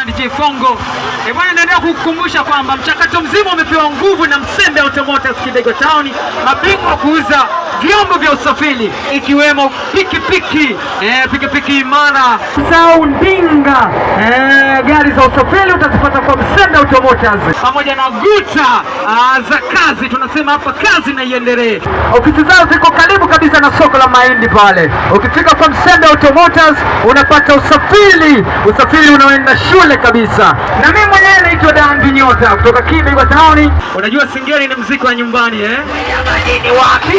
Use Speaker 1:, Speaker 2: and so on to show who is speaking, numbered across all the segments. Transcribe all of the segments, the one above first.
Speaker 1: DJ Fongo. Bwana, naendelea kukukumbusha kwamba mchakato mzima umepewa nguvu na Msembe Automotive Kibego Town, mabingwa kuuza vyombo vya usafiri ikiwemo pikipiki imara, soundinga, gari za usafiri utazipata kwa Msembe Automotive, pamoja na guta za kazi. Tunasema hapa kazi na iendelee. Ofisi zao ziko karibu kabisa na soko la Mahindi pale. Ukifika kwa Msembe Automotive unapata usafiri unaoenda shule kabisa. Na mimi mwenyewe naitwa Dan Nyota kutoka Kibego Town. Unajua Singeli ni muziki wa nyumbani Ni wapi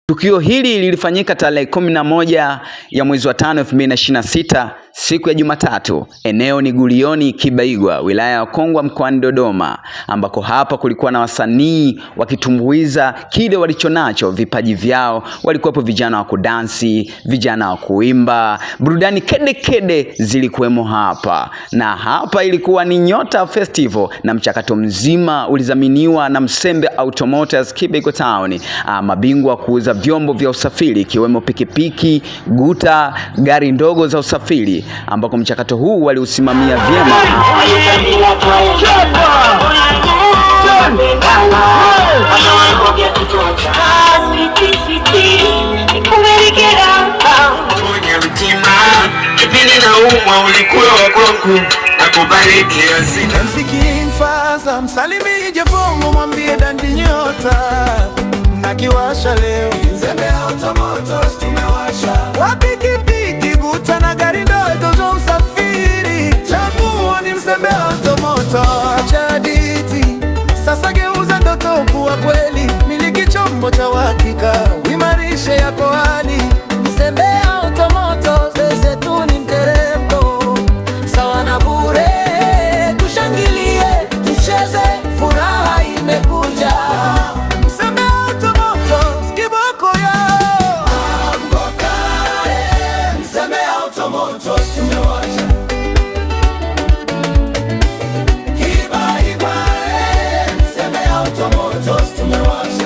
Speaker 2: Tukio hili lilifanyika tarehe 11 ya mwezi wa 5 2026, siku ya Jumatatu. Eneo ni Gulioni Kibaigwa, wilaya ya Kongwa, mkoani Dodoma, ambako hapa kulikuwa na wasanii wakitumbuiza kile walichonacho, vipaji vyao. Walikuwepo vijana wa kudansi, vijana wa kuimba, burudani kede zilikuwemo hapa. Na hapa ilikuwa ni Nyota Festival, na mchakato mzima ulizaminiwa na Msembe Automotive Kibego Town, mabingwa kuuza vyombo vya usafiri ikiwemo pikipiki, guta, gari ndogo za usafiri, ambako mchakato huu waliusimamia vyema.
Speaker 3: Mwambie Dandi Nyota nakiwasha leo. Msembe Automotive tumewasha. Wapikipiki, guta na gari ndogo za usafiri, chaguo ni Msembe Automotive. Chaditi sasa geuza ndoto kuwa kweli, miliki chombo cha uhakika, uimarishe yako hali. Msembe Automotive zetu ni mteremko sawa na bure, tushangilie tucheze, furaha imekuja. Msembe Automotive kiboko yao. Msembe Automotive tumewasha. Kibaigwa, Msembe Automotive tumewasha.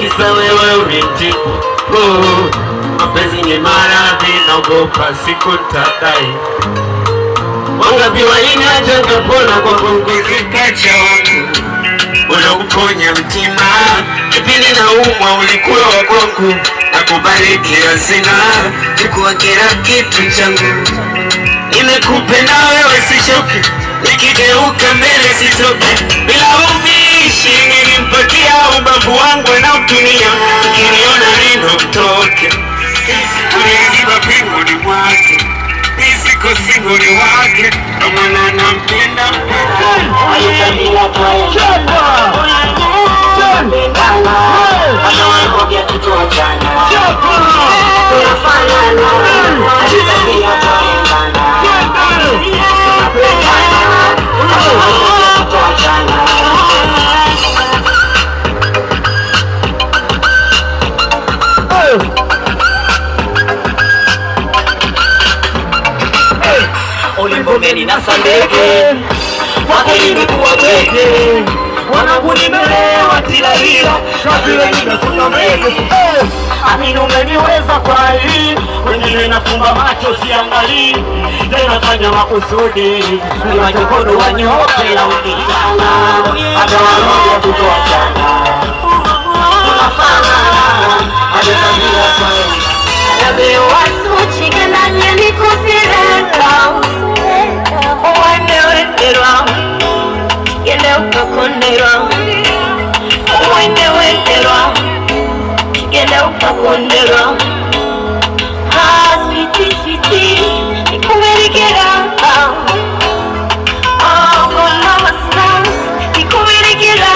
Speaker 4: Kisa wewe umetiku mapenzi ni maradhi, naogopa sikutakai. Wangapi waliniacha pona kwa kunguzika cha watu, unakuponya mtima. Kipindi na umwa ulikuwa wa kwangu, nakubariki asina, chukua kila kitu changu. Nimekupenda wewe sichoki, nikigeuka mbele sitoki, bila ubishi nilimpatia ubavu wangu na utumia. Ukiniona neno mtoke, tuliziba pinguni mwake, nisiko singoni wake, kama nampenda Magomeni na Sandege, wake nimekuwa bwege, wanangu nimelewa tilalila, kabila nimekuwa mege. Amini umeniweza kwa hii, wengine nafumba macho siangalii, tena fanya makusudi, ni machokodo wanyoke la ukitana, hata waloja kutoa chana. Tunafana, hadi kabila kwa hii. Nabe watu chigana nyeni kusireka, uwende wenderwa, gele ukakonderwa, uwende wenderwa, gele ukakonderwa. Sweetie, sweetie, nikumerekera, gonna wasa, nikumerekera,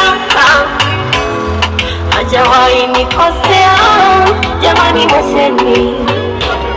Speaker 4: hajawahi nikosea, jamani mwasheni.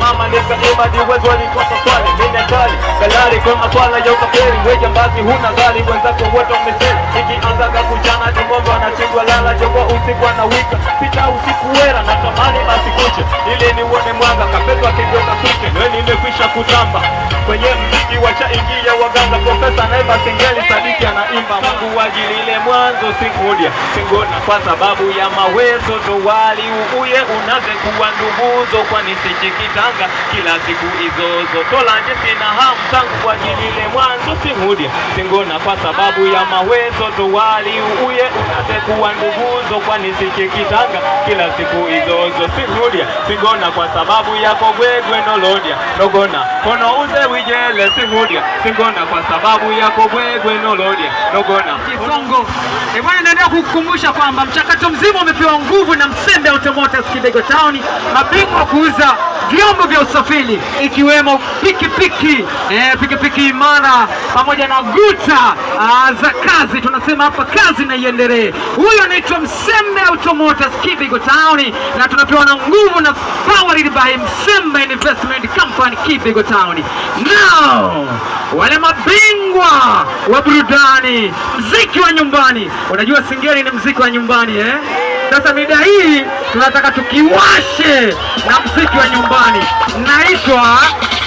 Speaker 5: Mama nika ima diwezo walikosa swali, nina kali kalari kwa maswala ya ukaperi, weja mbazi huna gali, wenzako wote wameseli. Nikianzaga kujana jomombo anachingwa lala, jombo usiku anawika, pita usiku wera, natamani basi kuche, ili nione mwanga, kapetwa kigeuka kuche, nwe nimekwisha kutamba kwenye mziki wacha ingia waganga, profesa naiba singeli, sadiki anaimba, Mungu wajilile mwanzo singudia, singona kwa sababu ya mawezo, dowali uuye unaze kuwa nduguzo, kwa nisichikitanga kila siku izozo, tola nje sina hamu tangu wajilile mwanzo singudia, singona kwa sababu ya mawezo, dowali uuye unaze kuwa nduguzo, kwa nisichikitanga kila siku izozo, singudia, singona kwa sababu yako gwegwe nolodia, nogona kono uze wijele singudia, singona kwa sababu yako gwegwe nolodia, nogona
Speaker 1: Kifongo. Bwana, naendelea kukukumbusha kwamba mchakato mzima umepewa nguvu na Msembe Automotive Kibego Town, mabingwa kuuza vyombo vya usafiri ikiwemo pikipiki, pikipiki imara pamoja na guta za kazi. Tunasema hapa kazi na iendelee. Huyo anaitwa Msembe Automotive Kibego Town, na tunapewa na nguvu na powered by Msembe Investment Company Kibego Town. Now, wale mabingwa wa burudani, mziki wa nyumbani. Unajua singeli ni mziki wa nyumbani Sasa mida hii tunataka tukiwashe na mziki wa nyumbani. Naitwa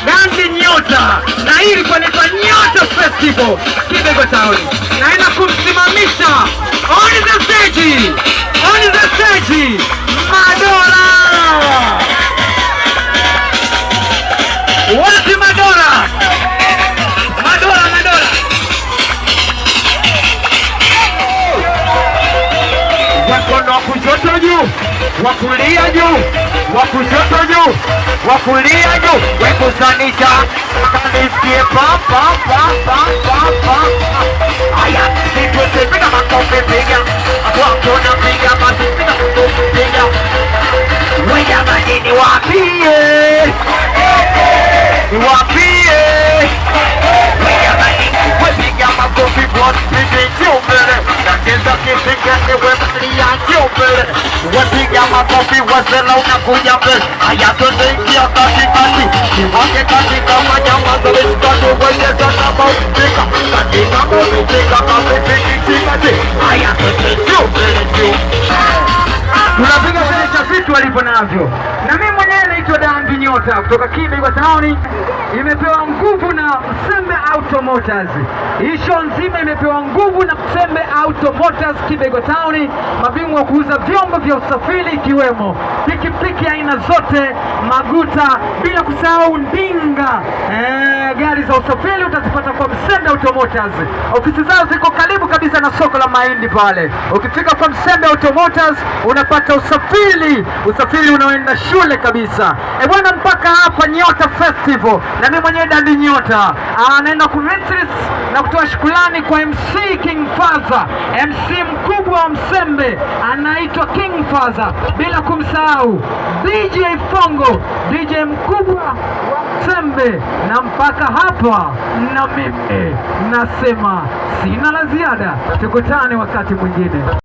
Speaker 1: Dandi Nyota, na hii ilikuwa inaitwa Nyota Festival Kibego Town. Naenda kumsimamisha on the stage Madola. Wapi Madola? Wakono wa kushoto juu, wa kulia juu, wa kushoto juu, wa kulia juu, wekusanisha kanisikie pa pa pa pa pa pa. Aya, nitwese piga makofi piga, wakona piga basi piga makofi piga. Weja majini wapie, wapie, weja majini wepiga makofi boss piga chumele, nakeza kifika ewe maria chumele, wepiga makofi wasela unakuja mbele. Aya twende ingia katikati, kiwake katika manyama zoe sikatu weye zana maupika, katika maupika kamipiki chikati. Aya twende chumele chumele, tunapiga vile cha vitu walipo navyo. Na mimi mwenyewe naitwa Dandi Nyota kutoka Kibego Town. Imepewa nguvu na Msembe Automotors. Hii show nzima imepewa nguvu na Msembe Automotors Kibego Town, mabingwa kuuza vyombo vya usafiri ikiwemo pikipiki aina zote, maguta, bila kusahau ndinga. Gari za usafiri utazipata kwa Msembe Automotors. Ofisi zao ziko karibu kabisa na soko la mahindi pale. Ukifika kwa Msembe Automotors unapata usafiri unaoenda shule kabisa. Bwana, mpaka hapa Nyota Festival, na mimi mwenyewe Dandi Nyota anaenda kuretrieve na kutoa shukrani kwa MC King Faza, MC mkubwa wa Msembe anaitwa King Faza, bila kumsahau DJ Fongo, DJ mkubwa wa Msembe. Na mpaka hapa na mimi nasema sina la ziada, tukutane wakati mwingine.